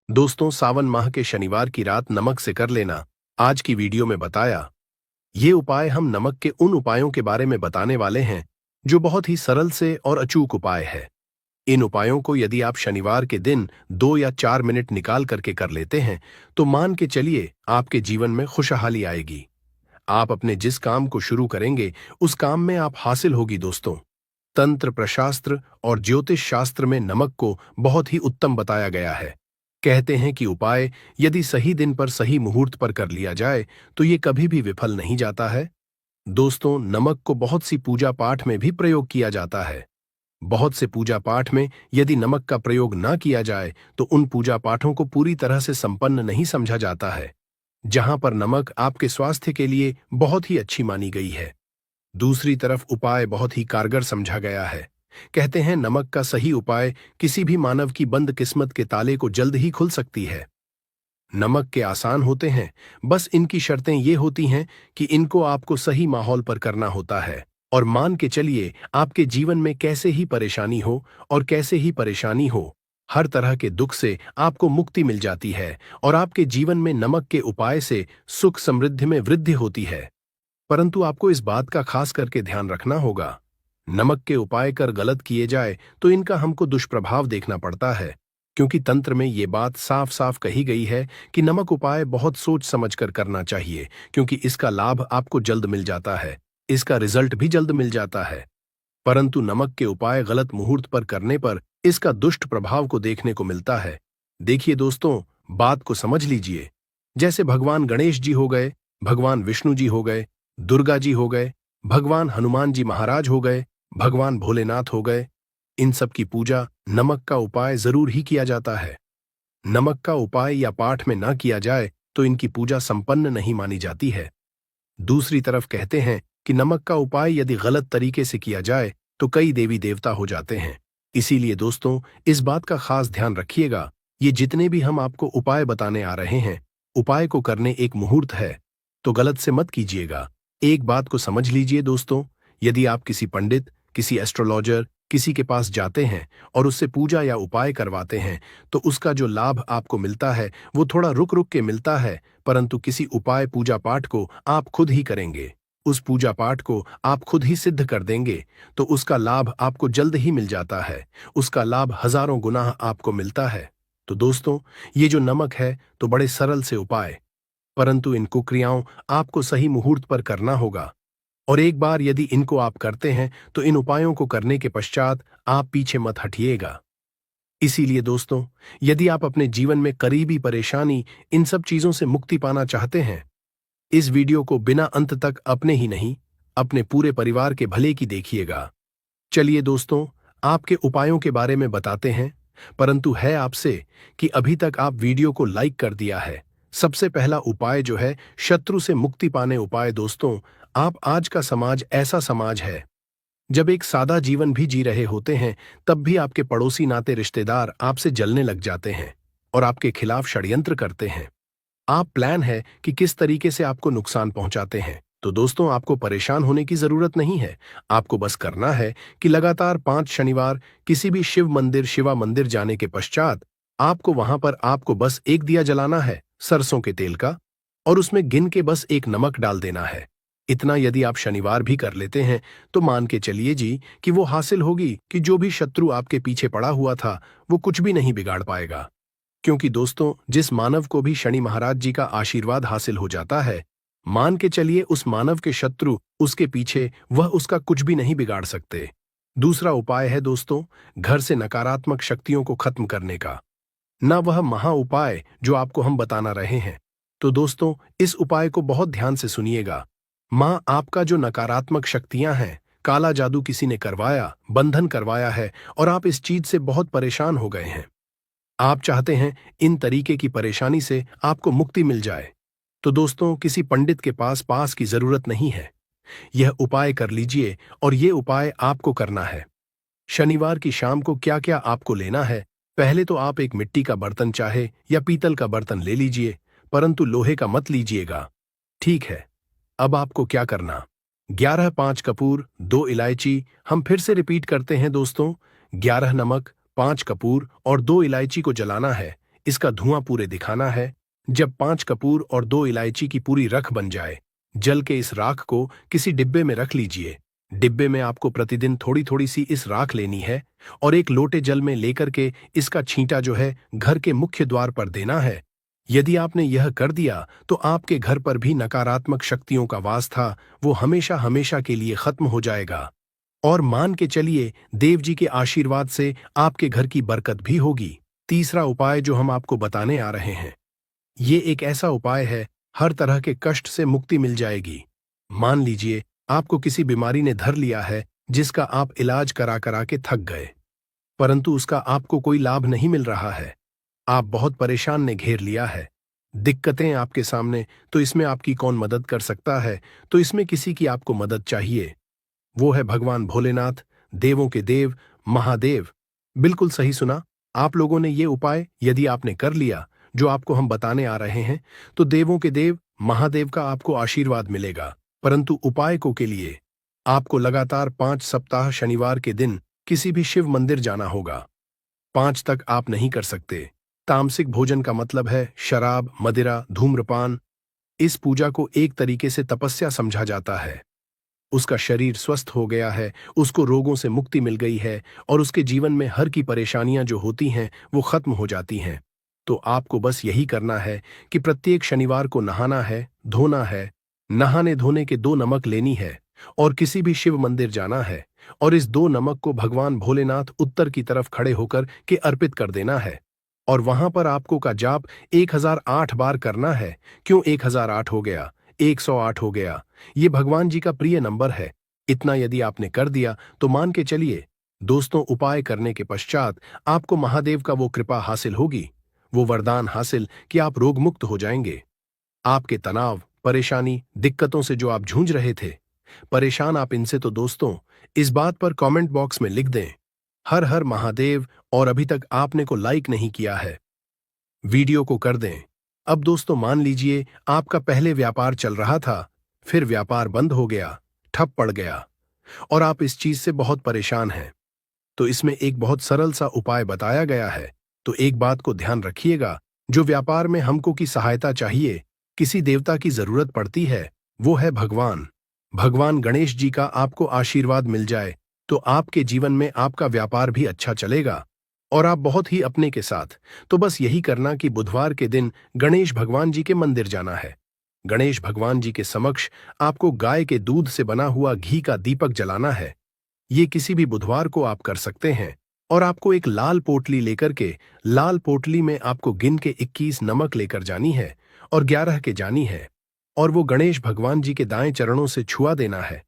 दोस्तों, सावन माह के शनिवार की रात नमक से कर लेना आज की वीडियो में बताया। ये उपाय हम नमक के उन उपायों के बारे में बताने वाले हैं जो बहुत ही सरल से और अचूक उपाय है। इन उपायों को यदि आप शनिवार के दिन 2 या 4 मिनट निकाल करके कर लेते हैं तो मान के चलिए आपके जीवन में खुशहाली आएगी। आप अपने जिस काम को शुरू करेंगे उस काम में आप हासिल होगी। दोस्तों, तंत्र प्रशास्त्र और ज्योतिष शास्त्र में नमक को बहुत ही उत्तम बताया गया है। कहते हैं कि उपाय यदि सही दिन पर सही मुहूर्त पर कर लिया जाए तो ये कभी भी विफल नहीं जाता है। दोस्तों, नमक को बहुत सी पूजा पाठ में भी प्रयोग किया जाता है। बहुत से पूजा पाठ में यदि नमक का प्रयोग ना किया जाए तो उन पूजा पाठों को पूरी तरह से संपन्न नहीं समझा जाता है। जहां पर नमक आपके स्वास्थ्य के लिए बहुत ही अच्छी मानी गई है, दूसरी तरफ उपाय बहुत ही कारगर समझा गया है। कहते हैं नमक का सही उपाय किसी भी मानव की बंद किस्मत के ताले को जल्द ही खुल सकती है। नमक के आसान होते हैं, बस इनकी शर्तें ये होती हैं कि इनको आपको सही माहौल पर करना होता है। और मान के चलिए आपके जीवन में कैसे ही परेशानी हो और कैसे ही परेशानी हो, हर तरह के दुख से आपको मुक्ति मिल जाती है और आपके जीवन में नमक के उपाय से सुख समृद्धि में वृद्धि होती है। परंतु आपको इस बात का खास करके ध्यान रखना होगा, नमक के उपाय कर गलत किए जाए तो इनका हमको दुष्प्रभाव देखना पड़ता है। क्योंकि तंत्र में ये बात साफ साफ कही गई है कि नमक उपाय बहुत सोच समझ कर करना चाहिए, क्योंकि इसका लाभ आपको जल्द मिल जाता है, इसका रिजल्ट भी जल्द मिल जाता है। परंतु नमक के उपाय गलत मुहूर्त पर करने पर इसका दुष्ट प्रभाव को देखने को मिलता है। देखिए दोस्तों, बात को समझ लीजिए। जैसे भगवान गणेश जी हो गए, भगवान विष्णु जी हो गए, दुर्गा जी हो गए, भगवान हनुमान जी महाराज हो गए, भगवान भोलेनाथ हो गए, इन सब की पूजा नमक का उपाय जरूर ही किया जाता है। नमक का उपाय या पाठ में ना किया जाए तो इनकी पूजा संपन्न नहीं मानी जाती है। दूसरी तरफ कहते हैं कि नमक का उपाय यदि गलत तरीके से किया जाए तो कई देवी देवता हो जाते हैं। इसीलिए दोस्तों, इस बात का खास ध्यान रखिएगा, ये जितने भी हम आपको उपाय बताने आ रहे हैं, उपाय को करने एक मुहूर्त है, तो गलत से मत कीजिएगा। एक बात को समझ लीजिए दोस्तों, यदि आप किसी पंडित, किसी एस्ट्रोलॉजर, किसी के पास जाते हैं और उससे पूजा या उपाय करवाते हैं तो उसका जो लाभ आपको मिलता है वो थोड़ा रुक रुक के मिलता है। परंतु किसी उपाय पूजा पाठ को आप खुद ही करेंगे, उस पूजा पाठ को आप खुद ही सिद्ध कर देंगे तो उसका लाभ आपको जल्द ही मिल जाता है, उसका लाभ हजारों गुना आपको मिलता है। तो दोस्तों, ये जो नमक है तो बड़े सरल से उपाय, परंतु इन कुक्रियाओं आपको सही मुहूर्त पर करना होगा। और एक बार यदि इनको आप करते हैं तो इन उपायों को करने के पश्चात आप पीछे मत हटिएगा। इसीलिए दोस्तों, यदि आप अपने जीवन में करीबी परेशानी, इन सब चीजों से मुक्ति पाना चाहते हैं, इस वीडियो को बिना अंत तक अपने ही नहीं, अपने पूरे परिवार के भले की देखिएगा। चलिए दोस्तों, आपके उपायों के बारे में बताते हैं, परंतु है आपसे कि अभी तक आप वीडियो को लाइक कर दिया है। सबसे पहला उपाय जो है शत्रु से मुक्ति पाने उपाय। दोस्तों, आप आज का समाज ऐसा समाज है, जब एक सादा जीवन भी जी रहे होते हैं तब भी आपके पड़ोसी नाते रिश्तेदार आपसे जलने लग जाते हैं और आपके खिलाफ षड्यंत्र करते हैं। आप प्लान है कि किस तरीके से आपको नुकसान पहुंचाते हैं। तो दोस्तों, आपको परेशान होने की जरूरत नहीं है। आपको बस करना है कि लगातार 5 शनिवार किसी भी शिव मंदिर, शिवा मंदिर जाने के पश्चात आपको वहां पर आपको बस एक दिया जलाना है सरसों के तेल का, और उसमें गिन के बस एक नमक डाल देना है। इतना यदि आप शनिवार भी कर लेते हैं तो मान के चलिए जी कि वो हासिल होगी कि जो भी शत्रु आपके पीछे पड़ा हुआ था वो कुछ भी नहीं बिगाड़ पाएगा। क्योंकि दोस्तों, जिस मानव को भी शनि महाराज जी का आशीर्वाद हासिल हो जाता है, मान के चलिए उस मानव के शत्रु उसके पीछे वह उसका कुछ भी नहीं बिगाड़ सकते। दूसरा उपाय है दोस्तों, घर से नकारात्मक शक्तियों को खत्म करने का, ना वह महा उपाय जो आपको हम बताना रहे हैं। तो दोस्तों, इस उपाय को बहुत ध्यान से सुनिएगा। मां, आपका जो नकारात्मक शक्तियां हैं, काला जादू किसी ने करवाया, बंधन करवाया है और आप इस चीज से बहुत परेशान हो गए हैं, आप चाहते हैं इन तरीके की परेशानी से आपको मुक्ति मिल जाए, तो दोस्तों, किसी पंडित के पास की जरूरत नहीं है। यह उपाय कर लीजिए और यह उपाय आपको करना है। शनिवार की शाम को क्या क्या आपको लेना है, पहले तो आप एक मिट्टी का बर्तन चाहे या पीतल का बर्तन ले लीजिए, परंतु लोहे का मत लीजिएगा, ठीक है। अब आपको क्या करना, 11 5 कपूर, 2 इलायची, हम फिर से रिपीट करते हैं दोस्तों, 11 नमक, 5 कपूर और 2 इलायची को जलाना है। इसका धुआं पूरे दिखाना है। जब 5 कपूर और 2 इलायची की पूरी रख बन जाए, जल के इस राख को किसी डिब्बे में रख लीजिए। डिब्बे में आपको प्रतिदिन थोड़ी थोड़ी सी इस राख लेनी है और एक लोटे जल में लेकर के इसका छींटा जो है घर के मुख्य द्वार पर देना है। यदि आपने यह कर दिया तो आपके घर पर भी नकारात्मक शक्तियों का वास था, वो हमेशा हमेशा के लिए खत्म हो जाएगा। और मान के चलिए देव जी के आशीर्वाद से आपके घर की बरकत भी होगी। तीसरा उपाय जो हम आपको बताने आ रहे हैं, ये एक ऐसा उपाय है, हर तरह के कष्ट से मुक्ति मिल जाएगी। मान लीजिए आपको किसी बीमारी ने धर लिया है जिसका आप इलाज करा करा के थक गए, परंतु उसका आपको कोई लाभ नहीं मिल रहा है। आप बहुत परेशान ने घेर लिया है, दिक्कतें आपके सामने, तो इसमें आपकी कौन मदद कर सकता है? तो इसमें किसी की आपको मदद चाहिए। वो है भगवान भोलेनाथ, देवों के देव, महादेव। बिल्कुल सही सुना आप लोगों ने। ये उपाय यदि आपने कर लिया जो आपको हम बताने आ रहे हैं, तो देवों के देव महादेव का आपको आशीर्वाद मिलेगा। परंतु उपाय को के लिए आपको लगातार 5 सप्ताह शनिवार के दिन किसी भी शिव मंदिर जाना होगा। 5 तक आप नहीं कर सकते। तामसिक भोजन का मतलब है शराब, मदिरा, धूम्रपान। इस पूजा को एक तरीके से तपस्या समझा जाता है। उसका शरीर स्वस्थ हो गया है, उसको रोगों से मुक्ति मिल गई है और उसके जीवन में हर की परेशानियां जो होती हैं वो खत्म हो जाती हैं। तो आपको बस यही करना है कि प्रत्येक शनिवार को नहाना है, धोना है। नहाने धोने के 2 नमक लेनी है और किसी भी शिव मंदिर जाना है और इस 2 नमक को भगवान भोलेनाथ उत्तर की तरफ खड़े होकर के अर्पित कर देना है। और वहां पर आपको का जाप 1008 बार करना है। क्यों 1008 हो गया, 108 हो गया? ये भगवान जी का प्रिय नंबर है। इतना यदि आपने कर दिया तो मान के चलिए दोस्तों, उपाय करने के पश्चात आपको महादेव का वो कृपा हासिल होगी, वो वरदान हासिल कि आप रोग मुक्त हो जाएंगे। आपके तनाव, परेशानी, दिक्कतों से जो आप जूझ रहे थे, परेशान आप इनसे, तो दोस्तों इस बात पर कमेंट बॉक्स में लिख दें हर हर महादेव। और अभी तक आपने को लाइक नहीं किया है, वीडियो को कर दें। अब दोस्तों मान लीजिए आपका पहले व्यापार चल रहा था, फिर व्यापार बंद हो गया, ठप पड़ गया और आप इस चीज से बहुत परेशान हैं। तो इसमें एक बहुत सरल सा उपाय बताया गया है। तो एक बात को ध्यान रखिएगा, जो व्यापार में हमको की सहायता चाहिए, किसी देवता की जरूरत पड़ती है, वो है भगवान गणेश जी का आपको आशीर्वाद मिल जाए तो आपके जीवन में आपका व्यापार भी अच्छा चलेगा और आप बहुत ही अपने के साथ। तो बस यही करना कि बुधवार के दिन गणेश भगवान जी के मंदिर जाना है। गणेश भगवान जी के समक्ष आपको गाय के दूध से बना हुआ घी का दीपक जलाना है। ये किसी भी बुधवार को आप कर सकते हैं। और आपको एक लाल पोटली लेकर के, लाल पोटली में आपको गिन के 21 नमक लेकर जानी है और 11 के जानी है और वो गणेश भगवान जी के दाएं चरणों से छुआ देना है।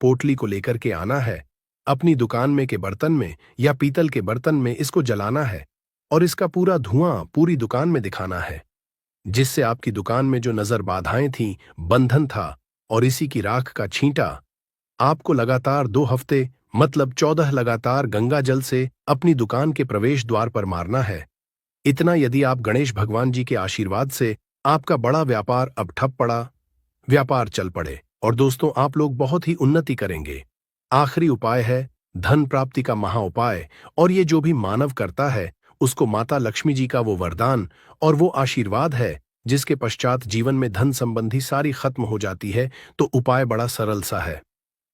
पोटली को लेकर के आना है, अपनी दुकान में के बर्तन में या पीतल के बर्तन में इसको जलाना है और इसका पूरा धुआं पूरी दुकान में दिखाना है, जिससे आपकी दुकान में जो नजर बाधाएं थीं, बंधन था, और इसी की राख का छींटा आपको लगातार 2 हफ्ते मतलब 14 लगातार गंगा जल से अपनी दुकान के प्रवेश द्वार पर मारना है। इतना यदि आप गणेश भगवान जी के आशीर्वाद से आपका बड़ा व्यापार अब ठप पड़ा, व्यापार चल पड़े और दोस्तों आप लोग बहुत ही उन्नति करेंगे। आखिरी उपाय है धन प्राप्ति का महा उपाय, और ये जो भी मानव करता है उसको माता लक्ष्मी जी का वो वरदान और वो आशीर्वाद है जिसके पश्चात जीवन में धन संबंधी सारी खत्म हो जाती है। तो उपाय बड़ा सरल सा है,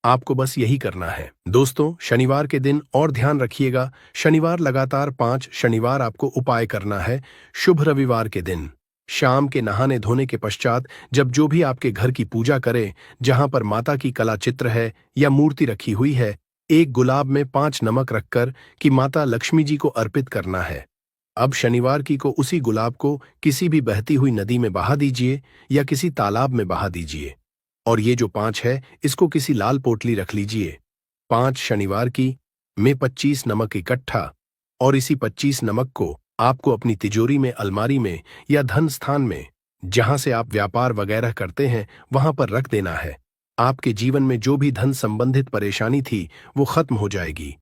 आपको बस यही करना है। दोस्तों शनिवार के दिन और ध्यान रखिएगा, शनिवार लगातार 5 शनिवार आपको उपाय करना है। शुभ रविवार के दिन शाम के नहाने धोने के पश्चात जब जो भी आपके घर की पूजा करें, जहां पर माता की कला चित्र है या मूर्ति रखी हुई है, एक गुलाब में 5 नमक रखकर कि माता लक्ष्मी जी को अर्पित करना है। अब शनिवार की को उसी गुलाब को किसी भी बहती हुई नदी में बहा दीजिए या किसी तालाब में बहा दीजिए और ये जो 5 है इसको किसी लाल पोटली रख लीजिए। 5 शनिवार की में 25 नमक इकट्ठा, और इसी 25 नमक को आपको अपनी तिजोरी में, अलमारी में या धन स्थान में जहां से आप व्यापार वगैरह करते हैं वहां पर रख देना है। आपके जीवन में जो भी धन संबंधित परेशानी थी वो खत्म हो जाएगी।